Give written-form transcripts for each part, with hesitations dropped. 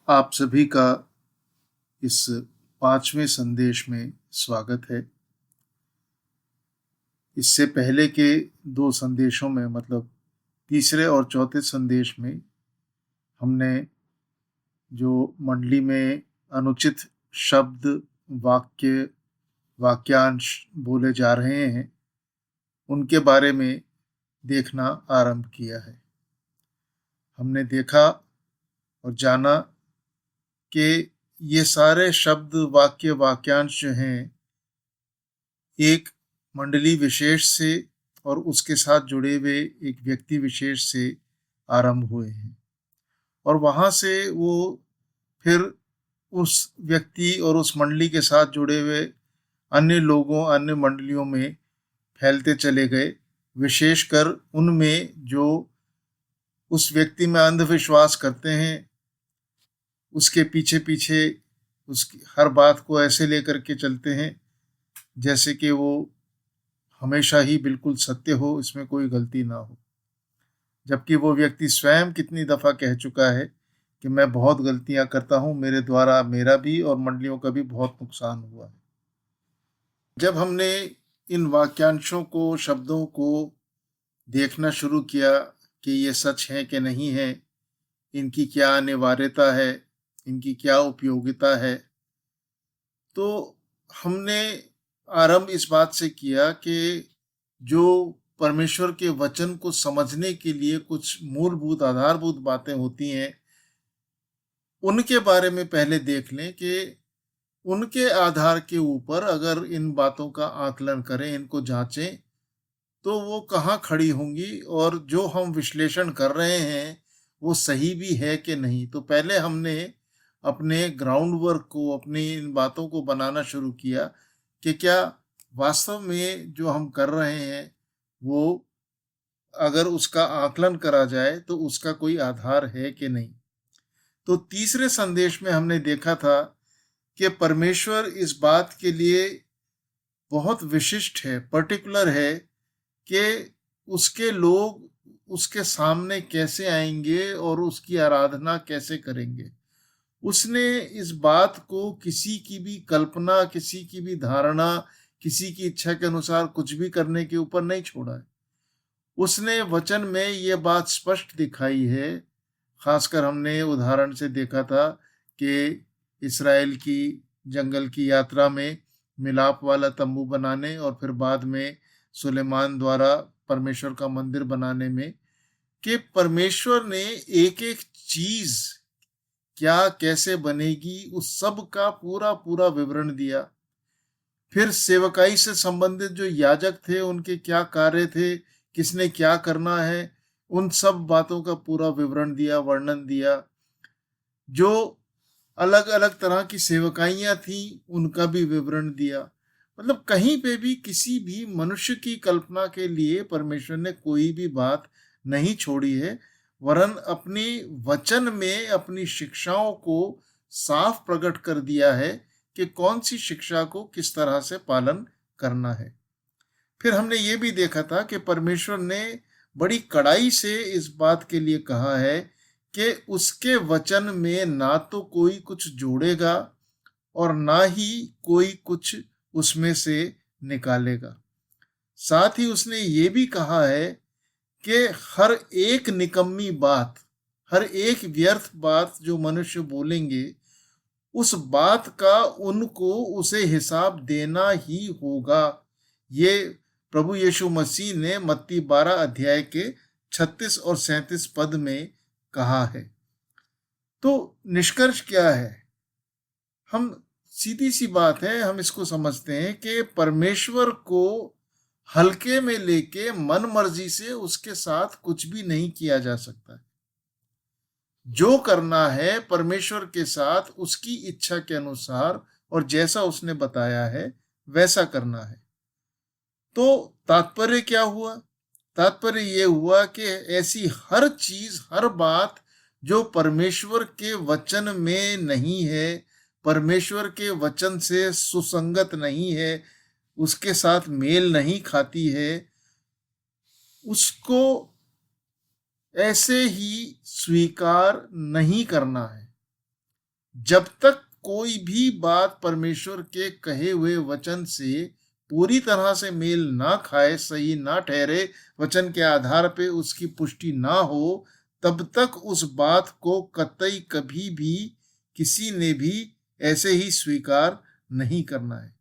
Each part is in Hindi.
आप सभी का इस 5वें संदेश में स्वागत है। इससे पहले के 2 संदेशों में मतलब तीसरे और चौथे संदेश में हमने जो मंडली में अनुचित शब्द, वाक्य, वाक्यांश बोले जा रहे हैं, उनके बारे में देखना आरंभ किया है। हमने देखा और जाना कि ये सारे शब्द, वाक्य, वाक्यांश जो हैं, एक मंडली विशेष से और उसके साथ जुड़े हुए एक व्यक्ति विशेष से आरंभ हुए हैं और वहाँ से वो फिर उस व्यक्ति और उस मंडली के साथ जुड़े हुए अन्य लोगों, अन्य मंडलियों में फैलते चले गए। विशेषकर उनमें जो उस व्यक्ति में अंधविश्वास करते हैं, उसके पीछे-पीछे उसकी हर बात को ऐसे लेकर के चलते हैं जैसे कि वो हमेशा ही बिल्कुल सत्य हो, इसमें कोई गलती ना हो। जबकि वो व्यक्ति स्वयं कितनी दफ़ा कह चुका है कि मैं बहुत गलतियाँ करता हूँ, मेरे द्वारा मेरा भी और मंडलियों का भी बहुत नुकसान हुआ है। जब हमने इन वाक्यांशों को, शब्दों को देखना शुरू किया कि ये सच है कि नहीं है, इनकी क्या अनिवार्यता है, इनकी क्या उपयोगिता है, तो हमने आरंभ इस बात से किया कि जो परमेश्वर के वचन को समझने के लिए कुछ मूलभूत, आधारभूत बातें होती हैं, उनके बारे में पहले देख लें कि उनके आधार के ऊपर अगर इन बातों का आकलन करें, इनको जाँचें, तो वो कहाँ खड़ी होंगी और जो हम विश्लेषण कर रहे हैं, वो सही भी है कि नहीं। तो पहले हमने अपने ग्राउंड वर्क को, अपनी इन बातों को बनाना शुरू किया कि क्या वास्तव में जो हम कर रहे हैं, वो अगर उसका आकलन करा जाए, तो उसका कोई आधार है कि नहीं। तो तीसरे संदेश में हमने देखा था कि परमेश्वर इस बात के लिए बहुत विशिष्ट है, पर्टिकुलर है कि उसके लोग उसके सामने कैसे आएँगे और उसकी आराधना कैसे करेंगे। उसने इस बात को किसी की भी कल्पना, किसी की भी धारणा, किसी की इच्छा के अनुसार कुछ भी करने के ऊपर नहीं छोड़ा है। उसने वचन में ये बात स्पष्ट दिखाई है, खासकर हमने उदाहरण से देखा था कि इस्राएल की जंगल की यात्रा में मिलाप वाला तंबू बनाने और फिर बाद में सुलेमान द्वारा परमेश्वर का मंदिर बनाने में कि परमेश्वर ने एक-एक चीज़ क्या कैसे बनेगी उस सब का पूरा-पूरा विवरण दिया। फिर सेवकाई से संबंधित जो याजक थे, उनके क्या कार्य थे, किसने क्या करना है, उन सब बातों का पूरा विवरण दिया, वर्णन दिया। जो अलग-अलग तरह की सेवकाइयाँ थीं, उनका भी विवरण दिया। मतलब कहीं पे भी किसी भी मनुष्य की कल्पना के लिए परमेश्वर ने कोई भी बात नहीं छोड़ी है, वरन अपनी वचन में अपनी शिक्षाओं को साफ प्रकट कर दिया है कि कौन-सी शिक्षा को किस तरह से पालन करना है। फिर हमने ये भी देखा था कि परमेश्वर ने बड़ी कड़ाई से इस बात के लिए कहा है कि उसके वचन में ना तो कोई कुछ जोड़ेगा और ना ही कोई कुछ उसमें से निकालेगा। साथ ही उसने ये भी कहा है कि हर एक निकम्मी बात, हर एक व्यर्थ बात जो मनुष्य बोलेंगे, उस बात का उनको उसे हिसाब देना ही होगा। ये प्रभु यीशु मसीह ने मत्ती 12 अध्याय के 36 और 37 पद में कहा है। तो निष्कर्ष क्या है? हम सीधी-सी बात है, हम इसको समझते हैं कि परमेश्वर को हल्के में लेके मन-मर्जी से उसके साथ कुछ भी नहीं किया जा सकता है। जो करना है परमेश्वर के साथ उसकी इच्छा के अनुसार और जैसा उसने बताया है, वैसा करना है। तो तात्पर्य क्या हुआ? तात्पर्य ये हुआ कि ऐसी हर चीज़, हर बात जो परमेश्वर के वचन में नहीं है, परमेश्वर के वचन से सुसंगत नहीं है, उसके साथ मेल नहीं खाती है, उसको ऐसे ही स्वीकार नहीं करना है। जब तक कोई भी बात परमेश्वर के कहे हुए वचन से पूरी तरह से मेल ना खाए, सही ना ठहरे, वचन के आधार पे उसकी पुष्टि ना हो, तब तक उस बात को कतई कभी भी किसी ने भी ऐसे ही स्वीकार नहीं करना है।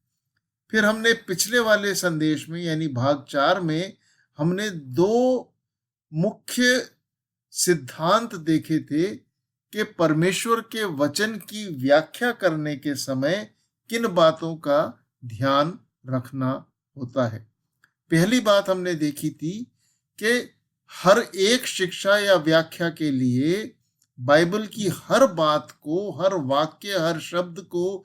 फिर हमने पिछले वाले संदेश में यानी भाग 4 में हमने 2 मुख्य सिद्धांत देखे थे कि परमेश्वर के वचन की व्याख्या करने के समय किन बातों का ध्यान रखना होता है। पहली बात हमने देखी थी कि हर एक शिक्षा या व्याख्या के लिए बाइबल की हर बात को, हर वाक्य, हर शब्द को,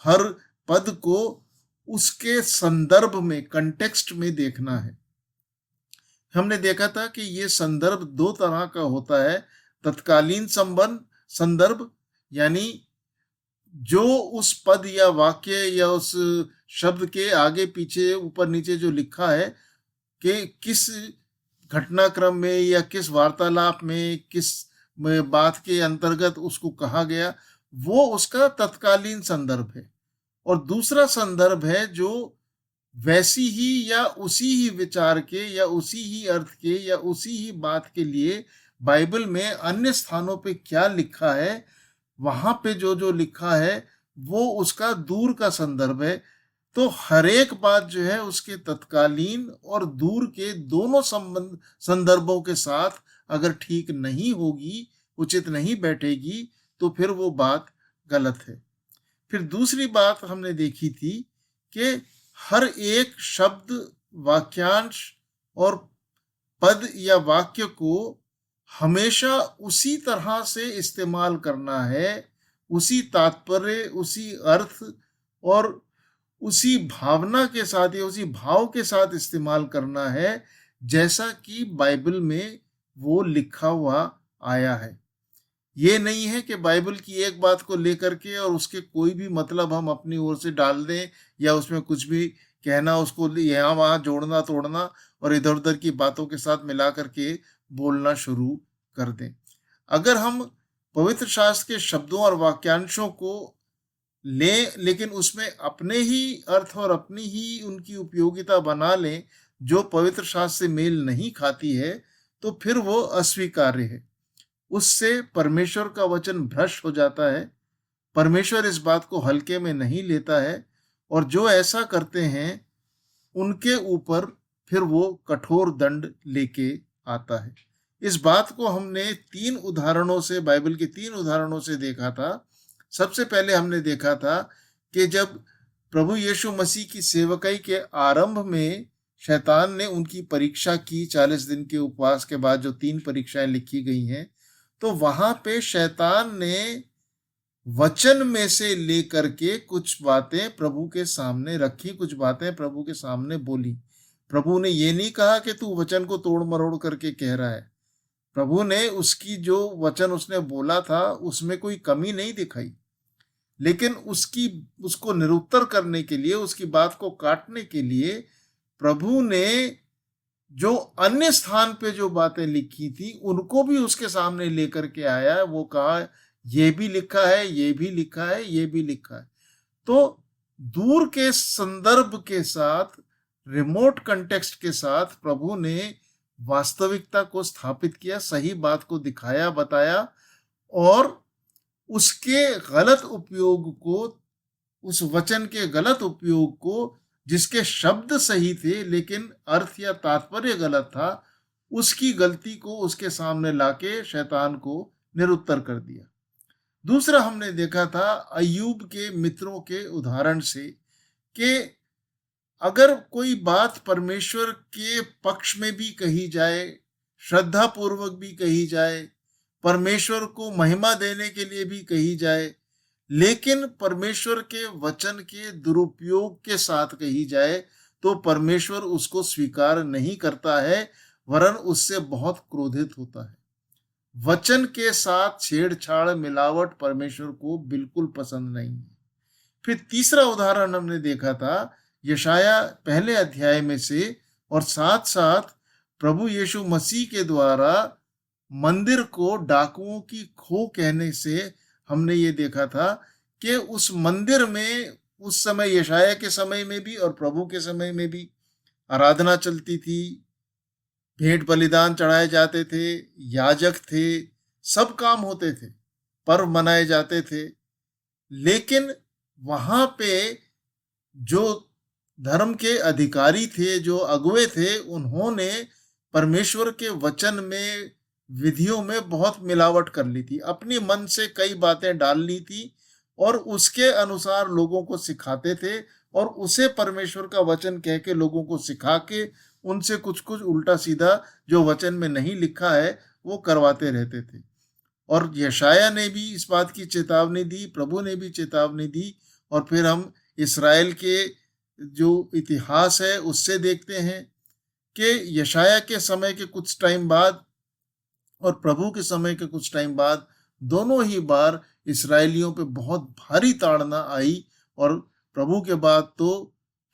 हर पद को उसके संदर्भ में, कंटेक्स्ट में देखना है। हमने देखा था कि ये संदर्भ 2 तरह का होता है। तत्कालीन संदर्भ यानी जो उस पद या वाक्य या उस शब्द के आगे पीछे ऊपर नीचे जो लिखा है कि किस घटनाक्रम में या किस वार्तालाप में, किस बात के अंतर्गत उसको कहा गया, वो उसका तत्कालीन संदर्भ है। और दूसरा संदर्भ है जो वैसी ही या उसी ही विचार के या उसी ही अर्थ के या उसी ही बात के लिए बाइबल में अन्य स्थानों पे क्या लिखा है, वहां पे जो जो लिखा है वो उसका दूर का संदर्भ है। तो हर एक बात जो है उसके तत्कालीन और दूर के दोनों संदर्भों के साथ अगर ठीक नहीं होगी, उचित नहीं बैठेगी, तो फिर वो बात गलत है। फिर दूसरी बात हमने देखी थी कि हर एक शब्द, वाक्यांश और पद या वाक्य को हमेशा उसी तरह से इस्तेमाल करना है, उसी तात्पर्य, उसी अर्थ और उसी भावना के साथ या उसी भाव के साथ इस्तेमाल करना है जैसा कि बाइबल में वो लिखा हुआ आया है। ये नहीं है कि बाइबल की एक बात को लेकर के और उसके कोई भी मतलब हम अपनी ओर से डाल दें या उसमें कुछ भी कहना, उसको यहाँ वहाँ जोड़ना तोड़ना और इधर उधर की बातों के साथ मिला करके बोलना शुरू कर दें। अगर हम पवित्र शास्त्र के शब्दों और वाक्यांशों को लें लेकिन उसमें अपने ही अर्थ और अपनी ही उनकी उपयोगिता बना लें जो पवित्र शास्त्र से मेल नहीं खाती है, तो फिर वो अस्वीकार्य है। उससे परमेश्वर का वचन भ्रष्ट हो जाता है। परमेश्वर इस बात को हल्के में नहीं लेता है और जो ऐसा करते हैं उनके ऊपर फिर वो कठोर दंड लेके आता है। इस बात को हमने 3 उदाहरणों से, बाइबल के 3 उदाहरणों से देखा था। सबसे पहले हमने देखा था कि जब प्रभु यीशु मसीह की सेवकाई के आरंभ में शैतान ने उनकी परीक्षा की, 40 दिन के उपवास के बाद जो 3 परीक्षाएं लिखी गई हैं, तो वहां पे शैतान ने वचन में से लेकर के कुछ बातें प्रभु के सामने रखी, कुछ बातें प्रभु के सामने बोली। प्रभु ने ये नहीं कहा कि तू वचन को तोड़ मरोड़ करके कह रहा है। प्रभु ने उसकी जो वचन उसने बोला था उसमें कोई कमी नहीं दिखाई, लेकिन उसको निरुत्तर करने के लिए, उसकी बात को काटने के लिए प्रभु ने जो अन्य स्थान पे जो बातें लिखी थी उनको भी उसके सामने लेकर के आया। वो कहा ये भी लिखा है, ये भी लिखा है, ये भी लिखा है। तो दूर के संदर्भ के साथ, रिमोट कंटेक्स्ट के साथ प्रभु ने वास्तविकता को स्थापित किया, सही बात को दिखाया, बताया और उसके गलत उपयोग को, उस वचन के गलत उपयोग को, जिसके शब्द सही थे लेकिन अर्थ या तात्पर्य गलत था, उसकी गलती को उसके सामने लाके शैतान को निरुत्तर कर दिया। दूसरा हमने देखा था अय्यूब के मित्रों के उदाहरण से कि अगर कोई बात परमेश्वर के पक्ष में भी कही जाए, श्रद्धा पूर्वक भी कही जाए, परमेश्वर को महिमा देने के लिए भी कही जाए, लेकिन परमेश्वर के वचन के दुरुपयोग के साथ कही जाए, तो परमेश्वर उसको स्वीकार नहीं करता है, वरन उससे बहुत क्रोधित होता है। वचन के साथ छेड़छाड़, मिलावट परमेश्वर को बिल्कुल पसंद नहीं है। फिर तीसरा उदाहरण हमने देखा था यशाया पहले अध्याय में से, और साथ साथ प्रभु यीशु मसीह के द्वारा मंदिर को डाकुओं की खो कहने से हमने ये देखा था कि उस मंदिर में उस समय यशायाह के समय में भी और प्रभु के समय में भी आराधना चलती थी, भेंट बलिदान चढ़ाए जाते थे, याजक थे, सब काम होते थे, पर्व मनाए जाते थे। लेकिन वहां पे जो धर्म के अधिकारी थे, जो अगुवे थे, उन्होंने परमेश्वर के वचन में, विधियों में बहुत मिलावट कर ली थी, अपनी मन से कई बातें डाल ली थी और उसके अनुसार लोगों को सिखाते थे और उसे परमेश्वर का वचन कह के लोगों को सिखा के उनसे कुछ कुछ उल्टा सीधा जो वचन में नहीं लिखा है वो करवाते रहते थे। और यशायाह ने भी इस बात की चेतावनी दी, प्रभु ने भी चेतावनी दी। और फिर हम इसराइल के जो इतिहास है उससे देखते हैं कि यशायाह के समय के कुछ टाइम बाद और प्रभु के समय के कुछ टाइम बाद दोनों ही बार इसराइलियों पे बहुत भारी ताड़ना आई और प्रभु के बाद तो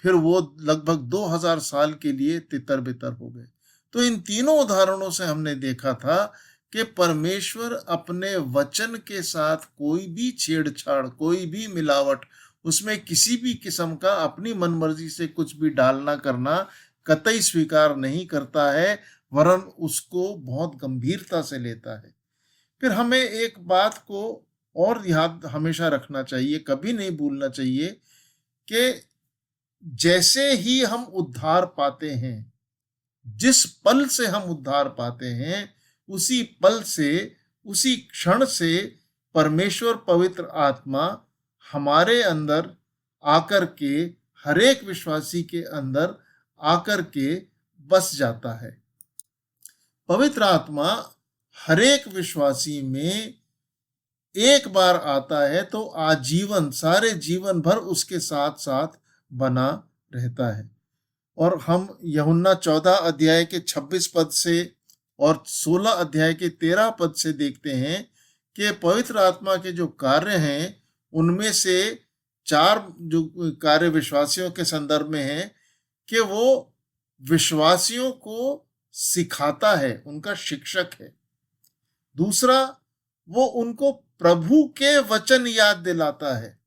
फिर वो लगभग 2000 साल के लिए तितर बितर हो गए। तो इन तीनों उदाहरणों से हमने देखा था कि परमेश्वर अपने वचन के साथ कोई भी छेड़छाड़, कोई भी मिलावट, उसमें किसी भी किस्म का अपनी मनमर्जी से कुछ भी डालना करना कतई स्वीकार नहीं करता है, वरन उसको बहुत गंभीरता से लेता है। फिर हमें एक बात को और याद हमेशा रखना चाहिए, कभी नहीं भूलना चाहिए कि जैसे ही हम उद्धार पाते हैं, जिस पल से हम उद्धार पाते हैं, उसी पल से, उसी क्षण से परमेश्वर पवित्र आत्मा हमारे अंदर आकर के, हरेक विश्वासी के अंदर आकर के बस जाता है। पवित्र आत्मा हरेक विश्वासी में एक बार आता है तो आजीवन, सारे जीवन भर उसके साथ साथ बना रहता है। और हम यूहन्ना 14 अध्याय के 26 पद से और 16 अध्याय के 13 पद से देखते हैं कि पवित्र आत्मा के जो कार्य हैं उनमें से 4 जो कार्य विश्वासियों के संदर्भ में हैं कि वो विश्वासियों को सिखाता है, उनका शिक्षक है। दूसरा, वो उनको प्रभु के वचन याद दिलाता है।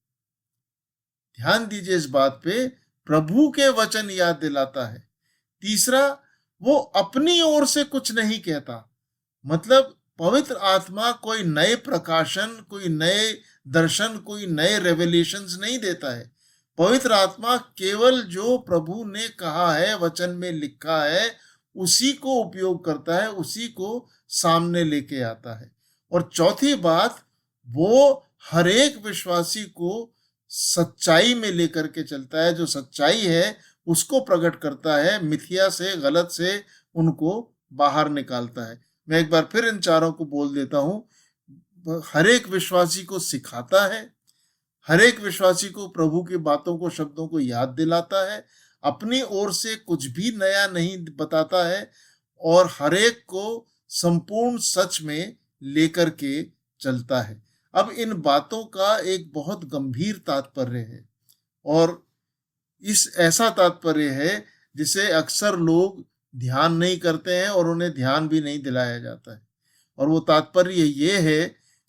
ध्यान दीजिए इस बात पे, प्रभु के वचन याद दिलाता है। तीसरा, वो अपनी ओर से कुछ नहीं कहता, मतलब पवित्र आत्मा कोई नए प्रकाशन, कोई नए दर्शन, कोई नए रेवलेशंस नहीं देता है। पवित्र आत्मा केवल जो प्रभु ने कहा है, वचन में लिखा है, उसी को उपयोग करता है, उसी को सामने लेके आता है। और चौथी बात, वो हर एक विश्वासी को सच्चाई में लेकर के चलता है, जो सच्चाई है उसको प्रकट करता है, मिथ्या से, गलत से उनको बाहर निकालता है। मैं एक बार फिर इन चारों को बोल देता हूं, हर एक विश्वासी को सिखाता है, हर एक विश्वासी को प्रभु की बातों को, शब्दों को याद दिलाता है, अपनी ओर से कुछ भी नया नहीं बताता है और हर एक को संपूर्ण सच में लेकर के चलता है। अब इन बातों का एक बहुत गंभीर तात्पर्य है और इस ऐसा तात्पर्य है जिसे अक्सर लोग ध्यान नहीं करते हैं और उन्हें ध्यान भी नहीं दिलाया जाता है। और वो तात्पर्य ये है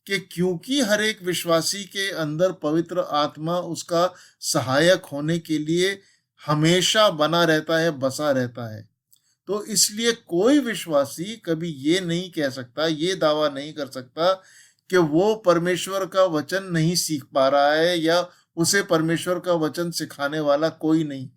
कि क्योंकि हर एक विश्वासी के अंदर पवित्र आत्मा उसका सहायक होने के लिए हमेशा बना रहता है, बसा रहता है, तो इसलिए कोई विश्वासी कभी ये नहीं कह सकता, ये दावा नहीं कर सकता कि वो परमेश्वर का वचन नहीं सीख पा रहा है या उसे परमेश्वर का वचन सिखाने वाला कोई नहीं।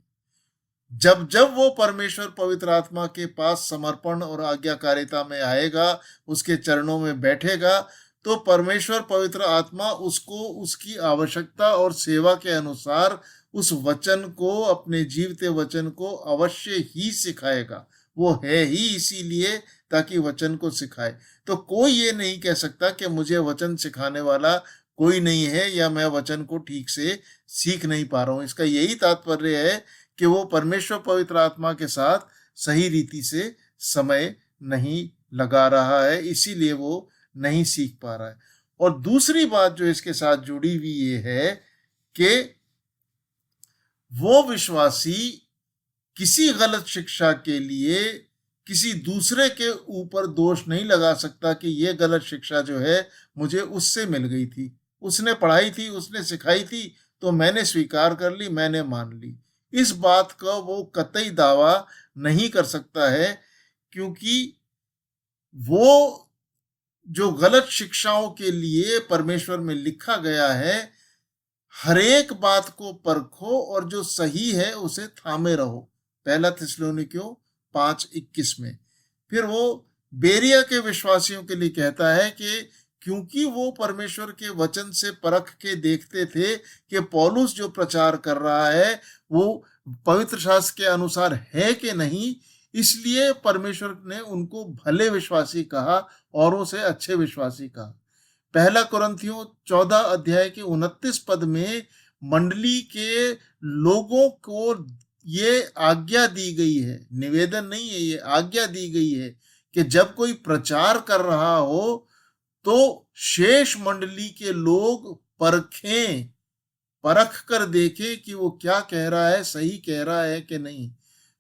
जब जब वो परमेश्वर पवित्र आत्मा के पास समर्पण और आज्ञाकारिता में आएगा, उसके चरणों में बैठेगा, तो परमेश्वर पवित्र आत्मा उसको उसकी आवश्यकता और सेवा के अनुसार उस वचन को, अपने जीवते वचन को अवश्य ही सिखाएगा। वो है ही इसीलिए ताकि वचन को सिखाए। तो कोई ये नहीं कह सकता कि मुझे वचन सिखाने वाला कोई नहीं है या मैं वचन को ठीक से सीख नहीं पा रहा हूँ। इसका यही तात्पर्य है कि वो परमेश्वर पवित्र आत्मा के साथ सही रीति से समय नहीं लगा रहा है, इसीलिए वो नहीं सीख पा रहा है। और दूसरी बात जो इसके साथ जुड़ी हुई ये है कि वो विश्वासी किसी गलत शिक्षा के लिए किसी दूसरे के ऊपर दोष नहीं लगा सकता कि ये गलत शिक्षा जो है मुझे उससे मिल गई थी, उसने पढ़ाई थी, उसने सिखाई थी, तो मैंने स्वीकार कर ली, मैंने मान ली। इस बात का वो कतई दावा नहीं कर सकता है, क्योंकि वो जो गलत शिक्षाओं के लिए परमेश्वर में लिखा गया है, हर एक बात को परखो और जो सही है उसे थामे रहो, पहला थिस्सलुनीकियों 5:21 में। फिर वो बेरिया के विश्वासियों के लिए कहता है कि क्योंकि वो परमेश्वर के वचन से परख के देखते थे कि पौलुस जो प्रचार कर रहा है वो पवित्र शास्त्र के अनुसार है कि नहीं, इसलिए परमेश्वर ने उनको भले विश्वासी कहा, औरों से अच्छे विश्वासी कहा। पहला कुरिन्थियों 14 अध्याय के 29 पद में मंडली के लोगों को ये आज्ञा दी गई है, निवेदन नहीं है, ये आज्ञा दी गई है कि जब कोई प्रचार कर रहा हो तो शेष मंडली के लोग परखें, परख कर देखें कि वो क्या कह रहा है, सही कह रहा है कि नहीं।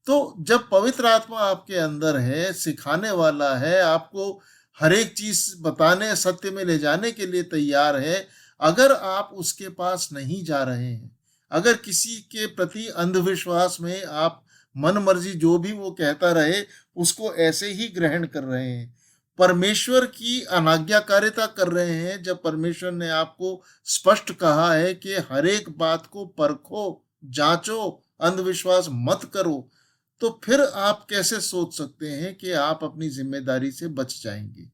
तो जब पवित्र आत्मा आपके अंदर है, सिखाने वाला है, आपको हर एक चीज बताने, सत्य में ले जाने के लिए तैयार है, अगर आप उसके पास नहीं जा रहे हैं, अगर किसी के प्रति अंधविश्वास में आप मन मर्जी जो भी वो कहता रहे उसको ऐसे ही ग्रहण कर रहे हैं, परमेश्वर की अनाज्ञाकारिता कर रहे हैं, जब परमेश्वर ने आपको स्पष्ट कहा है कि हर एक बात को परखो, जांचो, अंधविश्वास मत करो, तो फिर आप कैसे सोच सकते हैं कि आप अपनी जिम्मेदारी से बच जाएंगे।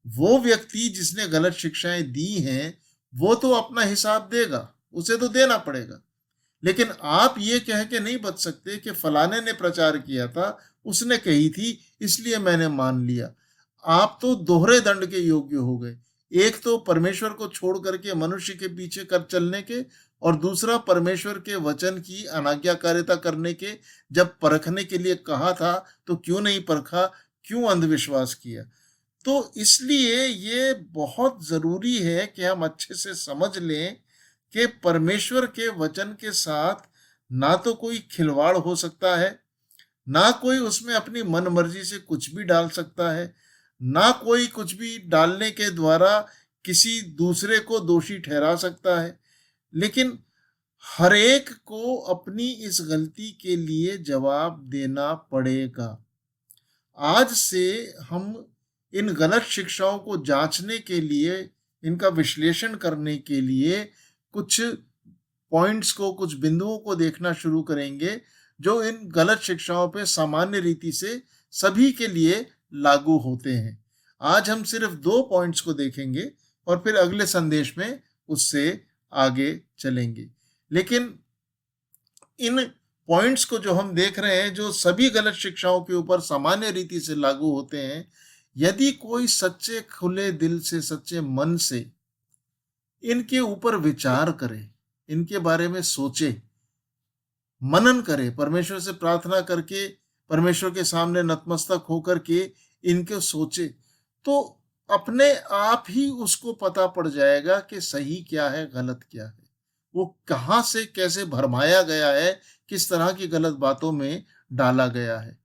वो व्यक्ति जिसने गलत शिक्षाएं दी हैं वो तो अपना हिसाब देगा, उसे तो देना पड़ेगा, लेकिन आप ये कह के नहीं बच सकते कि फलाने ने प्रचार किया था, उसने कही थी, इसलिए मैंने मान लिया। आप तो दोहरे दंड के योग्य हो गए, एक तो परमेश्वर को छोड़ करके मनुष्य के पीछे कर चलने के, और दूसरा परमेश्वर के वचन की अनाज्ञाकारिता करने के। जब परखने के लिए कहा था तो क्यों नहीं परखा, क्यों अंधविश्वास किया। तो इसलिए ये बहुत जरूरी है कि हम अच्छे से समझ लें कि परमेश्वर के वचन के साथ ना तो कोई खिलवाड़ हो सकता है, ना कोई उसमें अपनी मन मर्जी से कुछ भी डाल सकता है, ना कोई कुछ भी डालने के द्वारा किसी दूसरे को दोषी ठहरा सकता है, लेकिन हर एक को अपनी इस गलती के लिए जवाब देना पड़ेगा। आज से हम इन गलत शिक्षाओं को जांचने के लिए, इनका विश्लेषण करने के लिए कुछ पॉइंट्स को, कुछ बिंदुओं को देखना शुरू करेंगे जो इन गलत शिक्षाओं पे सामान्य रीति से सभी के लिए लागू होते हैं। आज हम सिर्फ 2 पॉइंट्स को देखेंगे और फिर अगले संदेश में उससे आगे चलेंगे। लेकिन इन पॉइंट्स को जो हम देख रहे हैं, जो सभी गलत शिक्षाओं के ऊपर सामान्य रीति से लागू होते हैं, यदि कोई सच्चे खुले दिल से, सच्चे मन से इनके ऊपर विचार करे, इनके बारे में सोचे, मनन करे, परमेश्वर से प्रार्थना करके, परमेश्वर के सामने नतमस्तक होकर के इनको सोचे, तो अपने आप ही उसको पता पड़ जाएगा कि सही क्या है, गलत क्या है, वो कहाँ से कैसे भरमाया गया है, किस तरह की गलत बातों में डाला गया है।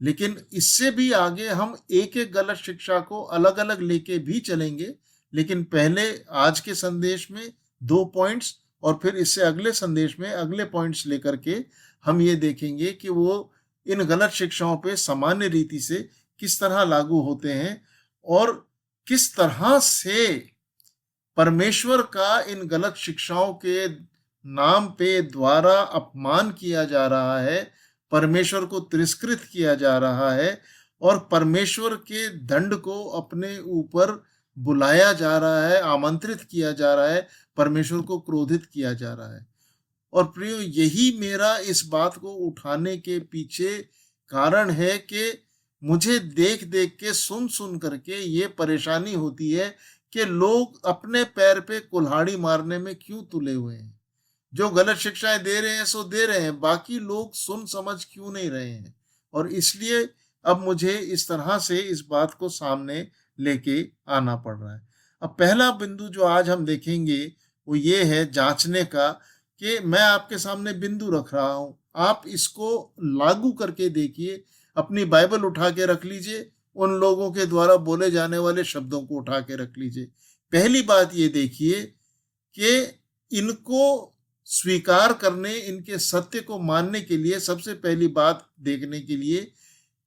लेकिन इससे भी आगे हम एक एक गलत शिक्षा को अलग अलग लेके भी चलेंगे, लेकिन पहले आज के संदेश में 2 पॉइंट्स और फिर इससे अगले संदेश में अगले पॉइंट्स लेकर के हम ये देखेंगे कि वो इन गलत शिक्षाओं पे सामान्य रीति से किस तरह लागू होते हैं और किस तरह से परमेश्वर का इन गलत शिक्षाओं के नाम पे द्वारा अपमान किया जा रहा है, परमेश्वर को तिरस्कृत किया जा रहा है और परमेश्वर के दंड को अपने ऊपर बुलाया जा रहा है, आमंत्रित किया जा रहा है, परमेश्वर को क्रोधित किया जा रहा है। और प्रियो, यही मेरा इस बात को उठाने के पीछे कारण है कि मुझे देख देख के, सुन सुन करके ये परेशानी होती है कि लोग अपने पैर पे कुल्हाड़ी मारने में क्यों तुले हुए हैं। जो गलत शिक्षाएं दे रहे हैं सो दे रहे हैं, बाकी लोग सुन समझ क्यों नहीं रहे हैं। और इसलिए अब मुझे इस तरह से इस बात को सामने लेके आना पड़ रहा है। अब पहला बिंदु जो आज हम देखेंगे वो ये है जांचने का, कि मैं आपके सामने बिंदु रख रहा हूं, आप इसको लागू करके देखिए। अपनी बाइबल उठा के रख लीजिए, उन लोगों के द्वारा बोले जाने वाले शब्दों को उठा के रख लीजिए। पहली बात ये देखिए कि इनको स्वीकार करने, इनके सत्य को मानने के लिए सबसे पहली बात देखने के लिए,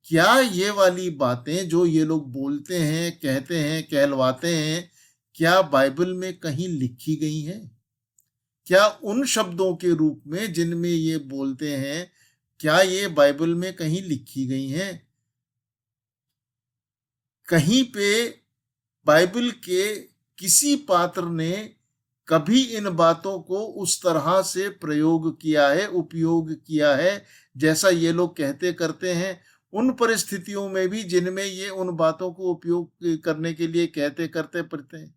क्या ये वाली बातें जो ये लोग बोलते हैं, कहते हैं, कहलवाते हैं, क्या बाइबल में कहीं लिखी गई हैं? क्या उन शब्दों के रूप में जिनमें ये बोलते हैं, क्या ये बाइबल में कहीं लिखी गई हैं? कहीं पे बाइबल के किसी पात्र ने कभी इन बातों को उस तरह से प्रयोग किया है, उपयोग किया है, जैसा ये लोग कहते करते हैं, उन परिस्थितियों में भी जिनमें ये उन बातों को उपयोग करने के लिए कहते करते पड़ते हैं?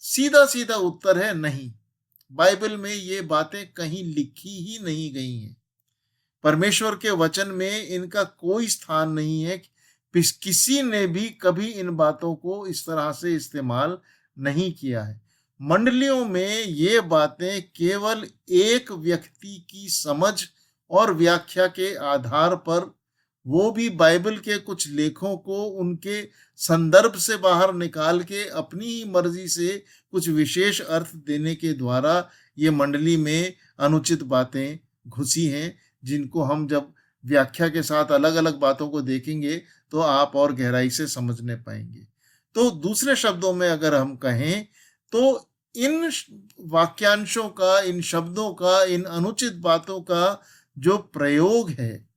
सीधा सीधा उत्तर है नहीं। बाइबल में ये बातें कहीं लिखी ही नहीं गई हैं। परमेश्वर के वचन में इनका कोई स्थान नहीं है। किसी ने भी कभी इन बातों को इस तरह से इस्तेमाल नहीं किया है। मंडलियों में ये बातें केवल एक व्यक्ति की समझ और व्याख्या के आधार पर, वो भी बाइबल के कुछ लेखों को उनके संदर्भ से बाहर निकाल के अपनी ही मर्जी से कुछ विशेष अर्थ देने के द्वारा ये मंडली में अनुचित बातें घुसी हैं, जिनको हम जब व्याख्या के साथ अलग अलग बातों को देखेंगे तो आप और गहराई से समझने पाएंगे। तो दूसरे शब्दों में अगर हम कहें तो इन वाक्यांशों का, इन शब्दों का, इन अनुचित बातों का जो प्रयोग है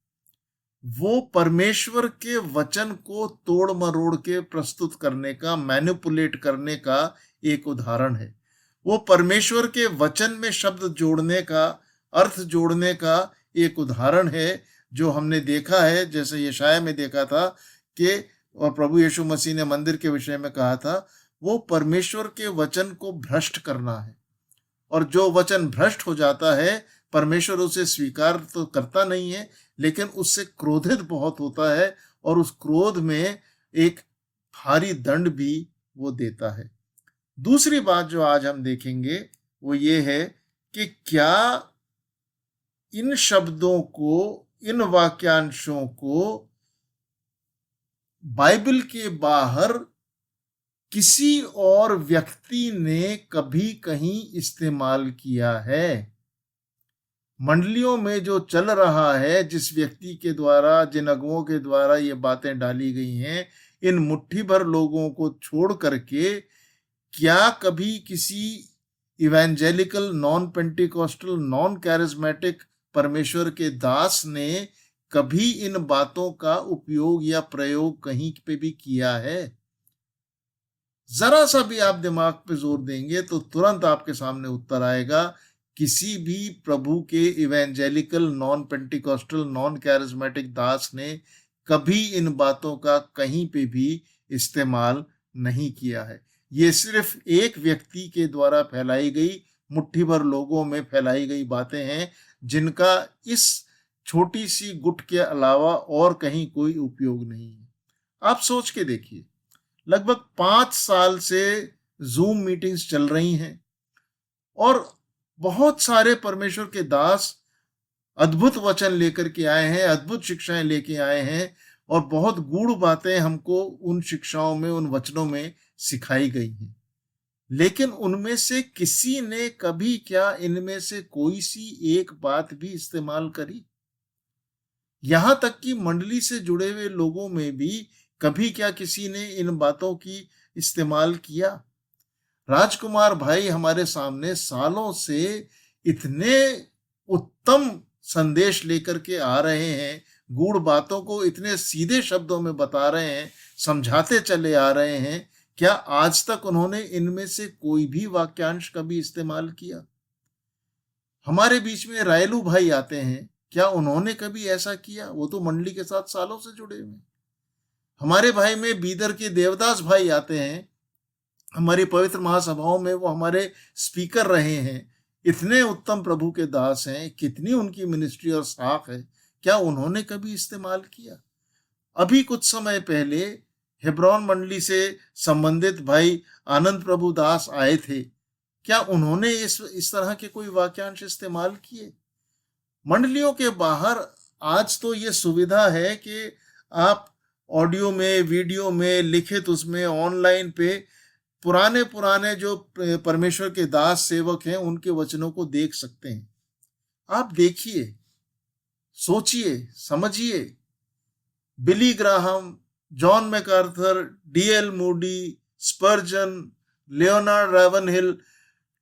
वो परमेश्वर के वचन को तोड़ मरोड़ के प्रस्तुत करने का, मैनिपुलेट करने का एक उदाहरण है। वो परमेश्वर के वचन में शब्द जोड़ने का, अर्थ जोड़ने का एक उदाहरण है, जो हमने देखा है, जैसे यशाया में देखा था कि और प्रभु यीशु मसीह ने मंदिर के विषय में कहा था, वो परमेश्वर के वचन को भ्रष्ट करना है। और जो वचन भ्रष्ट हो जाता है, परमेश्वर उसे स्वीकार तो करता नहीं है, लेकिन उससे क्रोधित बहुत होता है और उस क्रोध में एक भारी दंड भी वो देता है। दूसरी बात जो आज हम देखेंगे वो ये है कि क्या इन शब्दों को, इन वाक्यांशों को बाइबल के बाहर किसी और व्यक्ति ने कभी कहीं इस्तेमाल किया है? मंडलियों में जो चल रहा है, जिस व्यक्ति के द्वारा, जिन अगुओं के द्वारा ये बातें डाली गई हैं, इन मुट्ठी भर लोगों को छोड़ करके क्या कभी किसी evangelical, non pentecostal, non charismatic परमेश्वर के दास ने कभी इन बातों का उपयोग या प्रयोग कहीं पे भी किया है? जरा सा भी आप दिमाग पे जोर देंगे तो तुरंत आपके सामने उत्तर आएगा। किसी भी प्रभु के evangelical, non pentecostal, non charismatic दास ने कभी इन बातों का कहीं पे भी इस्तेमाल नहीं किया है। ये सिर्फ एक व्यक्ति के द्वारा फैलाई गई, मुट्ठी भर लोगों में फैलाई गई बातें हैं, जिनका इस छोटी सी गुट के अलावा और कहीं कोई उपयोग नहीं है। आप सोच के देखिए, लगभग 5 साल से जूम मीटिंग्स चल रही हैं और बहुत सारे परमेश्वर के दास अद्भुत वचन लेकर के आए हैं, अद्भुत शिक्षाएं लेके आए हैं और बहुत गूढ़ बातें हमको उन शिक्षाओं में, उन वचनों में सिखाई गई हैं। लेकिन उनमें से किसी ने कभी क्या इनमें से कोई सी एक बात भी इस्तेमाल करी? यहां तक कि मंडली से जुड़े हुए लोगों में भी कभी क्या किसी ने इन बातों की इस्तेमाल किया? राजकुमार भाई हमारे सामने सालों से इतने उत्तम संदेश लेकर के आ रहे हैं, गूढ़ बातों को इतने सीधे शब्दों में बता रहे हैं, समझाते चले आ रहे हैं। क्या आज तक उन्होंने इनमें से कोई भी वाक्यांश कभी इस्तेमाल किया? हमारे बीच में रायलू भाई आते हैं, क्या उन्होंने कभी ऐसा किया? वो तो मंडली के साथ सालों से जुड़े हुए हैं। हमारे भाई में बीदर के देवदास भाई आते हैं, हमारी पवित्र महासभाओं में वो हमारे स्पीकर रहे हैं, इतने उत्तम प्रभु के दास हैं, कितनी उनकी मिनिस्ट्री और साख है, क्या उन्होंने कभी इस्तेमाल किया? अभी कुछ समय पहले हेब्रोन मंडली से संबंधित भाई आनंद प्रभु दास आए थे, क्या उन्होंने इस तरह के कोई वाक्यांश इस्तेमाल किए? मंडलियों के बाहर आज तो ये सुविधा है कि आप ऑडियो में, वीडियो में, लिखित उसमें, ऑनलाइन पे पुराने पुराने जो परमेश्वर के दास सेवक हैं उनके वचनों को देख सकते हैं। आप देखिए, सोचिए, समझिए। Billy Graham, John MacArthur, D L Moody, Spurgeon, Leonard Ravenhill,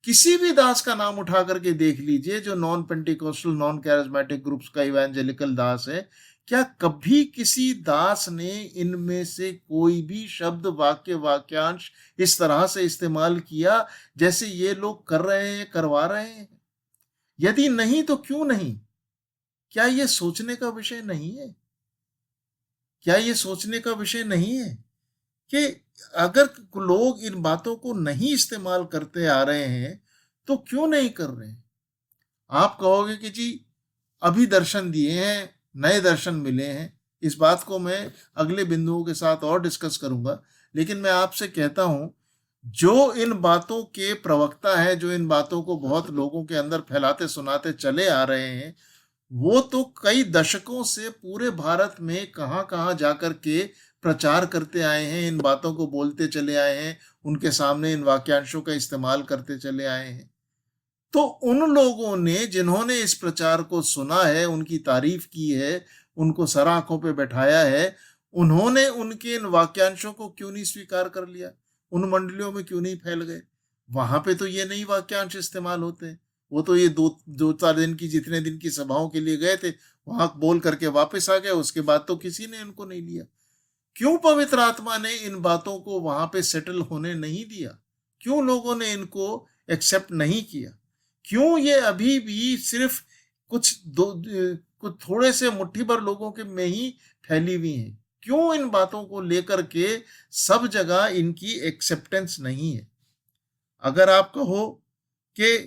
किसी भी दास का नाम उठा करके देख लीजिए जो non Pentecostal non charismatic groups का इवेंजेलिकल दास है। क्या कभी किसी दास ने इनमें से कोई भी शब्द, वाक्य, वाक्यांश इस तरह से इस्तेमाल किया जैसे ये लोग कर रहे हैं, करवा रहे हैं? यदि नहीं तो क्यों नहीं? क्या ये सोचने का विषय नहीं है? क्या ये सोचने का विषय नहीं है कि अगर लोग इन बातों को नहीं इस्तेमाल करते आ रहे हैं तो क्यों नहीं कर रहे हैं? आप कहोगे कि जी अभी दर्शन दिए हैं, नए दर्शन मिले हैं। इस बात को मैं अगले बिंदुओं के साथ और डिस्कस करूंगा, लेकिन मैं आपसे कहता हूं, जो इन बातों के प्रवक्ता है, जो इन बातों को बहुत लोगों के अंदर फैलाते सुनाते चले आ रहे हैं, वो तो कई दशकों से पूरे भारत में कहां कहां जाकर के प्रचार करते आए हैं, इन बातों को बोलते चले आए हैं, उनके सामने इन वाक्यांशों का इस्तेमाल करते चले आए हैं। तो उन लोगों ने जिन्होंने इस प्रचार को सुना है, उनकी तारीफ की है, उनको सर आंखों पे बैठाया है, उन्होंने उनके इन वाक्यांशों को क्यों नहीं स्वीकार कर लिया? उन मंडलियों में क्यों नहीं फैल गए? वहां पे तो ये नहीं वाक्यांश इस्तेमाल होते हैं। वो तो ये दो दो चार दिन की, जितने दिन की सभाओं के लिए गए थे, वहां बोल करके वापस आ गए। उसके बाद तो किसी ने इनको नहीं लिया। क्यों पवित्र आत्मा ने इन बातों को वहां पे सेटल होने नहीं दिया? क्यों लोगों ने इनको एक्सेप्ट नहीं किया? क्यों ये अभी भी सिर्फ कुछ थोड़े से मुट्ठी भर लोगों के में ही फैली हुई हैं? क्यों इन बातों को लेकर के सब जगह इनकी एक्सेप्टेंस नहीं है? अगर आप कहो कि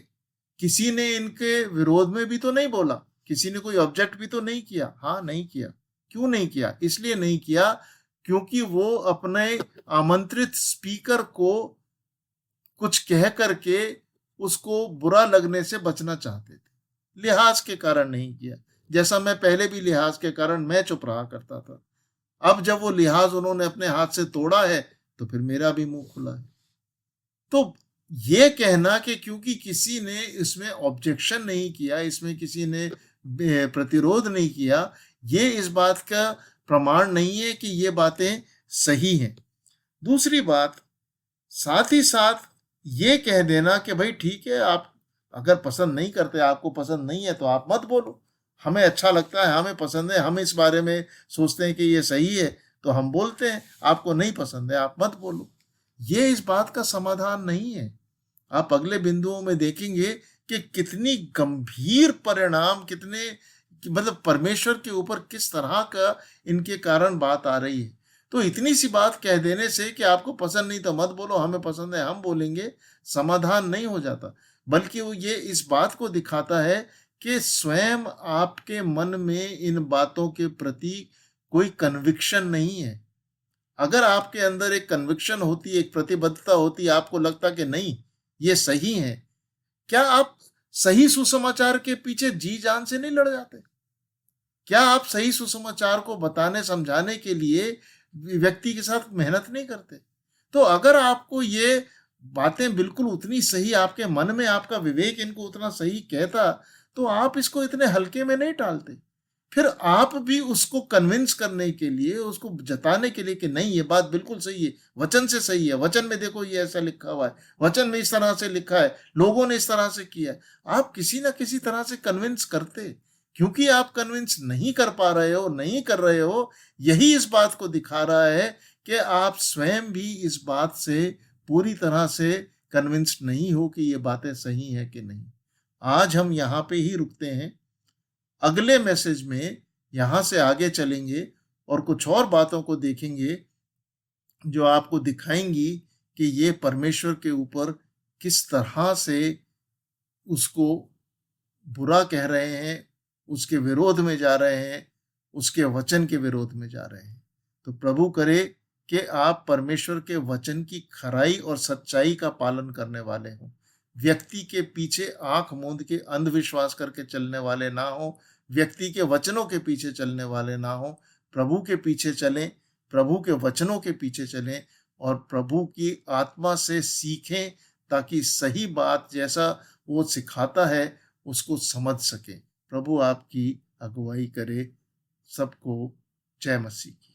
किसी ने इनके विरोध में भी तो नहीं बोला, किसी ने कोई ऑब्जेक्ट भी तो नहीं किया, हाँ नहीं किया। क्यों नहीं किया? इसलिए नहीं किया क्योंकि वो अपने आमंत्रित स्पीकर को कुछ कह करके उसको बुरा लगने से बचना चाहते थे। लिहाज के कारण नहीं किया। जैसा मैं पहले भी लिहाज के कारण मैं चुप रहा करता था। अब जब वो लिहाज उन्होंने अपने हाथ से तोड़ा है तो फिर मेरा भी मुंह खुला है। तो ये कहना कि क्योंकि किसी ने इसमें ऑब्जेक्शन नहीं किया, इसमें किसी ने प्रतिरोध नहीं किया, ये इस बात का प्रमाण नहीं है कि ये बातें सही हैं। दूसरी बात, साथ ही साथ ये कह देना कि भाई ठीक है, आप अगर पसंद नहीं करते, आपको पसंद नहीं है तो आप मत बोलो। हमें अच्छा लगता है, हमें पसंद है, हम इस बारे में सोचते हैं कि ये सही है तो हम बोलते हैं। आपको नहीं पसंद है, आप मत बोलो। ये इस बात का समाधान नहीं है। आप अगले बिंदुओं में देखेंगे कि कितनी गंभीर परिणाम, कितने मतलब परमेश्वर के ऊपर किस तरह का इनके कारण बात आ रही है। तो इतनी सी बात कह देने से कि आपको पसंद नहीं तो मत बोलो, हमें पसंद है हम बोलेंगे, समाधान नहीं हो जाता। बल्कि वो ये इस बात को दिखाता है कि स्वयं आपके मन में इन बातों के प्रति कोई कन्विक्शन नहीं है। अगर आपके अंदर एक कन्विक्शन होती, एक प्रतिबद्धता होती, आपको लगता कि नहीं ये सही है, क्या आप सही सुसमाचार के पीछे जी जान से नहीं लड़ जाते? क्या आप सही सुसमाचार को बताने समझाने के लिए व्यक्ति के साथ मेहनत नहीं करते? तो अगर आपको ये बातें बिल्कुल उतनी सही, आपके मन में आपका विवेक इनको उतना सही कहता, तो आप इसको इतने हल्के में नहीं टालते। फिर आप भी उसको कन्विंस करने के लिए, उसको जताने के लिए कि नहीं ये बात बिल्कुल सही है, वचन से सही है, वचन में देखो ये ऐसा लिखा हुआ है, वचन में इस तरह से लिखा है, लोगों ने इस तरह से किया है, आप किसी ना किसी तरह से कन्विंस करते। क्योंकि आप कन्विंस नहीं कर पा रहे हो, नहीं कर रहे हो, यही इस बात को दिखा रहा है कि आप स्वयं भी इस बात से पूरी तरह से कन्विंस्ड नहीं हो कि ये बातें सही है कि नहीं। आज हम यहाँ पे ही रुकते हैं। अगले मैसेज में यहाँ से आगे चलेंगे और कुछ और बातों को देखेंगे जो आपको दिखाएंगी कि ये परमेश्वर के ऊपर किस तरह से उसको बुरा कह रहे हैं, उसके विरोध में जा रहे हैं, उसके वचन के विरोध में जा रहे हैं। तो प्रभु करे कि आप परमेश्वर के वचन की खराई और सच्चाई का पालन करने वाले हों, व्यक्ति के पीछे आंख मूंद के अंधविश्वास करके चलने वाले ना हो, व्यक्ति के वचनों के पीछे चलने वाले ना हो। प्रभु के पीछे चलें, प्रभु के वचनों के पीछे चलें, और प्रभु की आत्मा से सीखें, ताकि सही बात जैसा वो सिखाता है उसको समझ सकें। प्रभु आपकी अगुवाई करे। सबको जय मसीह की।